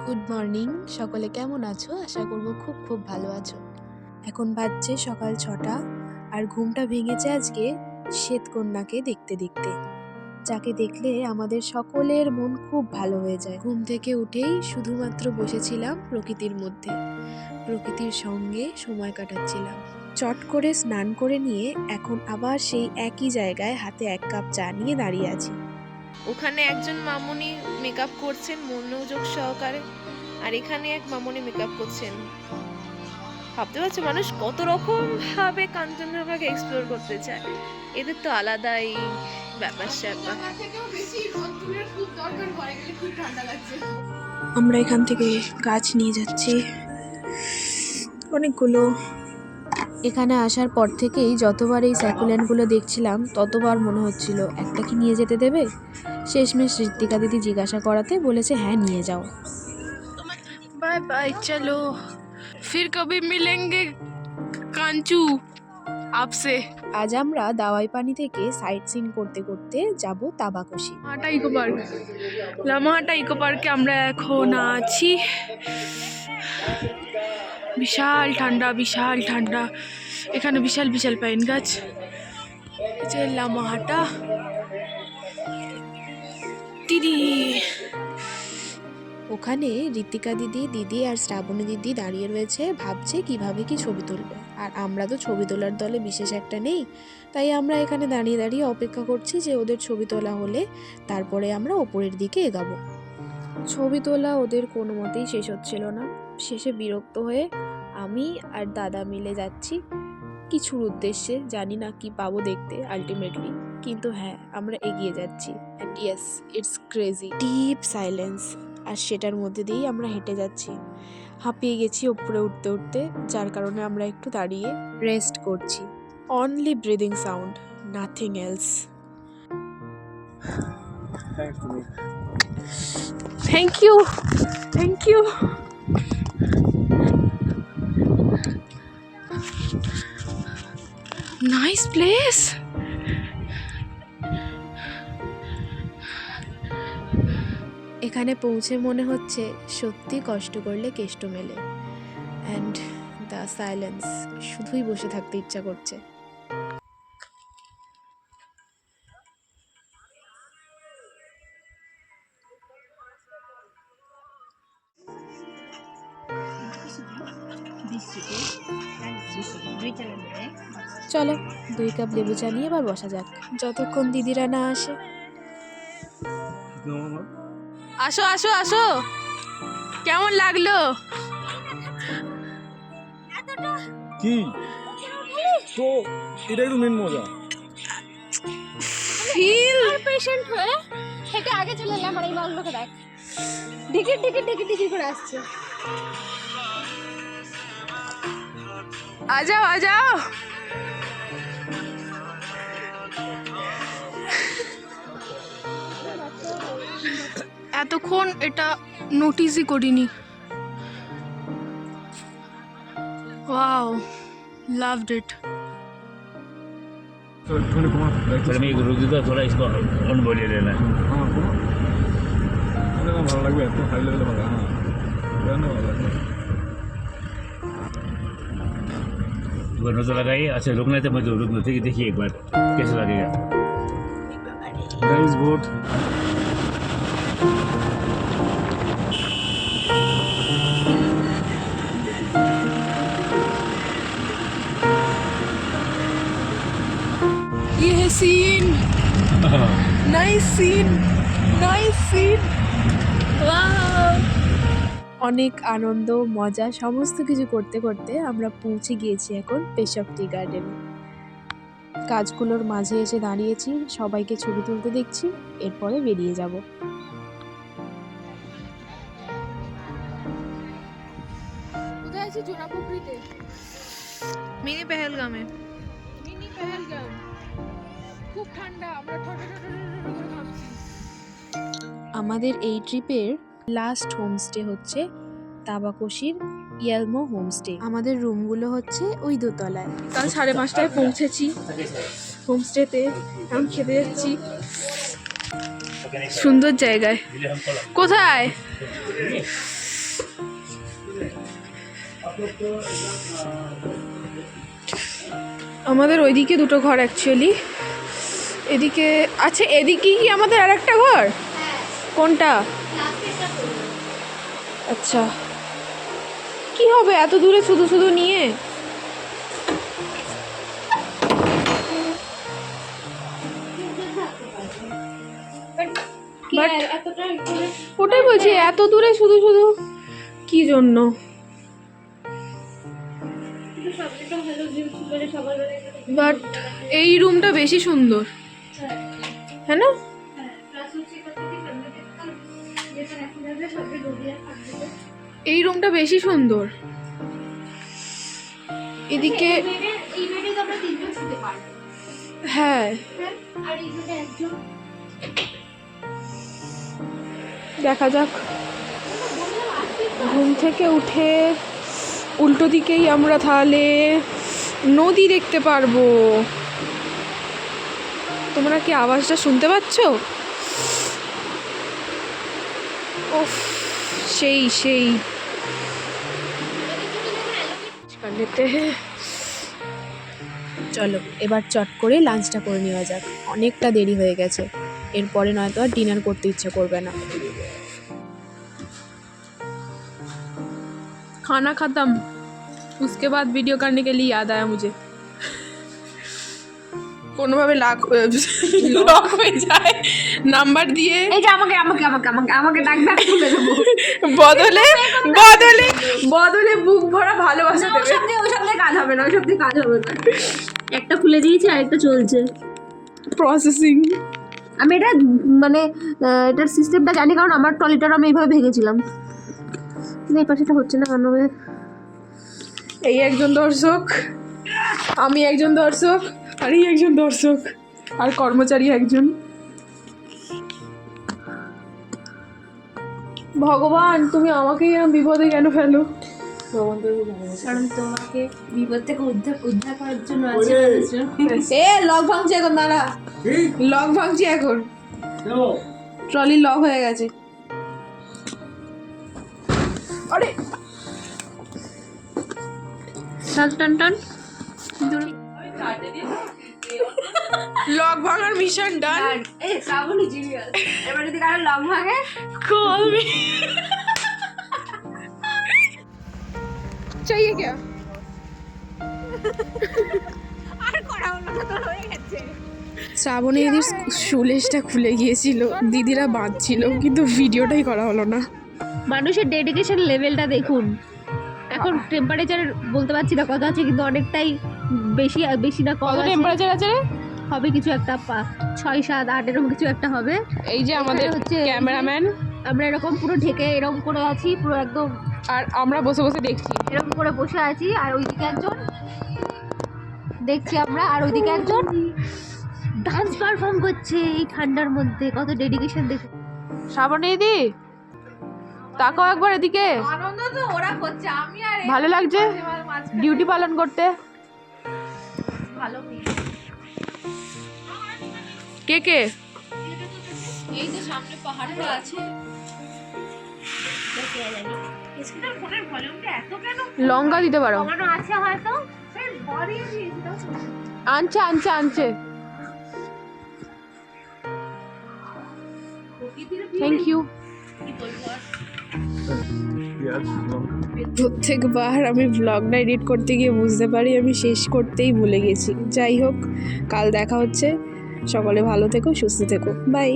Good morning, সকলে কেমন আছো? আশা করব খুব খুব ভালো আছো। এখন বাজছে সকাল 6টা, আর ঘুমটা ভেঙেছে আজকে শ্বেতকন্যাকে দেখতে দেখতে, যাকে দেখলে আমাদের সকলের মন খুব ভালো হয়ে যায়। ঘুম থেকে উঠেই শুধুমাত্র বসেছিলাম প্রকৃতির মধ্যে, প্রকৃতির সঙ্গে সময় কাটাচ্ছিলাম। চট করে স্নান করে নিয়ে এখন আবার সেই একই জায়গায় হাতে 1 কাপ চা নিয়ে দাঁড়িয়ে আছি। ওখানে একজন মামুনি মেকআপ করছেন মনোযোগ সহকারে, আর এখানে এক মামুনি মেকআপ করছেন। ভাবতে পারছো মানুষ কত রকম ভাবে কাঞ্চনজঙ্ঘাকে এক্সপ্লোর করতে চায়। এদের তো আলাদাই ব্যাপার স্যাপার। আমরা এখান থেকে গাছ নিয়ে যাচ্ছি অনেকগুলো। এখানে আসার পর থেকেই যতবার এই স্যাকুল্যান্ডগুলো দেখছিলাম ততবার মনে হচ্ছিল একটা কি নিয়ে যেতে দেবে। শেষমেশ ঋত্বিকা দিদি জিজ্ঞাসা করাতে বলেছে হ্যাঁ নিয়ে যাও। বাই বাই, চলো ফির কবি মিলেঙ্গে কাঞ্চু আপসে। আজ আমরা দাওয়াই পানি থেকে সাইট সিন করতে করতে যাব Tabakoshi. Lamahatta eco park, Lamahatta eco পার্কে আমরা এখন আছি। বিশাল ঠান্ডা, বিশাল ঠান্ডা। এখানে বিশাল বিশাল পাইন গাছ। যে লামাহাটা দিদি, ওখানে ঋতিকা দিদি, দিদি আর শ্রাবণী দিদি দাঁড়িয়ে রয়েছে, ভাবছে কিভাবে কি ছবি তুলবে। আর আমরা তো ছবি তোলার দলে বিশেষ একটা নেই, তাই আমরা এখানে দাঁড়িয়ে দাঁড়িয়ে অপেক্ষা করছি যে ওদের ছবি তোলা হলে তারপরে আমরা ওপরের দিকে এগাবো। ছবি তোলা ওদের কোনো মতেই শেষ হচ্ছিল না। শেষে বিরক্ত হয়ে আমি আর দাদা মিলে যাচ্ছি কিছুর উদ্দেশ্যে, জানি না কি পাবো দেখতে আলটিমেটলি, কিন্তু হ্যাঁ আমরা এগিয়ে যাচ্ছি। And yes, it's crazy. Deep silence, আর সেটার মধ্যে দিয়েই আমরা হেঁটে যাচ্ছি। হাঁপিয়ে গেছি উপরে উঠতে উঠতে, যার কারণে আমরা একটু দাঁড়িয়ে রেস্ট করছি। Only breathing sound, nothing else. Thank you, thank you. Nice place. এখানে পৌঁছে মনে হচ্ছে সত্যি কষ্ট করলে কেষ্ট মেলে। অ্যান্ড দ্য সাইলেন্স, শুধুই বসে থাকতে ইচ্ছা করছে। চলো 2 কাপ লেবু চা নিয়ে এবার বসা যাক, যতক্ষণ দিদিরা না আসে। আসো আসো আসো, কেমন লাগলো? কি তো এটাই তো মেন মজা। ফিল পেশেন্ট হয়ে হেঁটে আগে চলে এলাম, আর এই মালগুলোকে দেখ ঢিকির ঢিকির ঢিকির ঢিকির করে আসছে। আজাও আজাও। এতক্ষণ এটা নোটিসই করিনি। Wow, loved it. फिर मैं रुकी तो थोड़ा इसको ऑन बोलिए लेना है। ভালো লাগবে একটু হাই লেভেলে ভালো। হ্যাঁ ভালো লাগবে। दोनों तो लगाइए। अच्छा रुकना तो मुझे रुकना, ठीक है, देखिए एक बार कैसे लगेगा। Nice boat. ये है scene, nice scene, nice scene. অনেক আনন্দ মজা সমস্ত কিছু করতে করতে আমরা পৌঁছে গিয়েছি এখন পেশব টি গার্ডেন। গাছগুলোর মাঝে এসে দাঁড়িয়েছি, সবাইকে ছবি তুলতে দেখছি, এরপরে বেরিয়ে যাব। কোথায় আছি? জোড়াপুকুরিতে, মিনি পেহেলগামে। মিনি পেহেলগাম। খুব ঠান্ডা, আমরা ঠোঁটে করে কাঁপছি। আমাদের এই ট্রিপের লাস্ট হোমস্টে হচ্ছে তাবাকশির ইয়ালমো হোমস্টে। আমাদের রুমগুলো হচ্ছে ওই দোতলায়। কাল 5:30টায় পৌঁছেছি হোমস্টেতে, এখন খেতে যাচ্ছি সুন্দর জায়গায়। কোথায়? আমাদের ওইদিকে দুটো ঘর অ্যাকচুয়ালি, এদিকে আছে, এদিকে কি আমাদের আর একটা ঘর? কোনটা? আচ্ছা, কি হবে এত দূরে শুধু শুধু নিয়ে? বাট ওটাই বলছি, এত দূরে শুধু শুধু কি জন্য? বাট এই রুমটা বেশি সুন্দর, হ্যাঁ না? এই রুমটা বেশি সুন্দর। এদিকে হ্যাঁ, দেখা যাক। ঘুম থেকে উঠে উল্টো দিকেই আমরা তাহলে নদী দেখতে পারবো। তোমরা কি আওয়াজটা শুনতে পাচ্ছ? ওফ, সেই সেই চলো এবার চট করে লাঞ্চটা করে নেওয়া যাক, অনেকটা দেরি হয়ে গেছে, এরপরে নয়তো আর ডিনার করতে ইচ্ছা করবে না। खाना खत्म, उसके बाद वीडियो करने के लिए याद आया मुझे, কোনোভাবে লক হয়ে যায় নাম্বার দিয়ে। এই যে আমাকে আমাকে আমাকে আমাকে আমাকে ডাক ডাক তুলে দেবো, বদলে বদলে বদলে বুক ভরা ভালোবাসা দেবে। ওই সব দিয়ে কাজ হবে না, ওই সব দিয়ে কাজ হবে না। একটা খুলে দিয়েছি আর একটা চলছে প্রসেসিং। আমি এটা মানে এটার সিস্টেমটা জানি, কারণ আমার ট্রলিটারও আমি এইভাবে ভেঙেছিলাম, কিন্তু এই পাশেটা হচ্ছে না কেন? এই একজন দর্শক, আমি একজন দর্শক, আর এই একজন দর্শক, আর কর্মচারী একজন। ভগবান, তুমি আমাকেই এরকম বিপদে কেন ফেলো? কারণ তোমাকে বিপদ থেকে উদ্ধার করার জন্য আছে। এ লক ভাঙছে এখন, দাঁড়া, লক ভাঙছে এখন, ট্রলি লক হয়ে গেছে। আরে টান টান টান, লক ভাঙার মিশন ডান। এই শ্রাবণী জিনিয়াস। এবার যদি কারো লক ভাঙে, कॉल मी चाहिए क्या? আর করা হলো না, তো হয়ে গেছে। শ্রাবণী দিদির শুলেসটা খুলে গিয়েছিল, দিদিরা বাঁধছিল, কিন্তু ভিডিওটাই করা হলো না। মানুষের ডেডিকেশন লেভেলটা দেখুন। এখন টেম্পারেচার বলতে পারছি না কত আছে, কিন্তু অনেকটাই বেশি বেশি না কম কত আছে। টেম্পারেচার আছে রে? হবে কিছু একটা 6, 7, 8 এরকম কিছু একটা হবে। এই যে আমাদের হচ্ছে ক্যামেরাম্যান, আমরা এরকম পুরো ঢেকে এরকম করে আছি, পুরো একদম আর আমরা বসে বসে দেখছি। এরকম করে বসে আছি, আর ওইদিকে একজন দেখছি আমরা, আর ওইদিকে একজন ডান্স পারফর্ম করছে এই ঠান্ডার মধ্যে। কত ডেডিকেশন দেখুন। শ্রাবণী দিদি তাকাও একবার এদিকে, আনন্দ তো ওরা করছে, আমি আর ভালো লাগছে ডিউটি পালন করতে? ভালো কে কে? এই যে সামনে পাহাড়টা আছে। ফোনের ভলিউমটা এত কেন লঙ্কা দিতে পারো, কমানো আছে হয়তো। আনছে আনছে আনছে। Thank you. প্রত্যেকবার আমি ব্লগটা এডিট করতে গিয়ে বুঝতে পারি আমি শেষ করতেই ভুলে গেছি। যাই হোক, কাল দেখা হচ্ছে, সকলে ভালো থেকো, সুস্থ থেকো, বাই।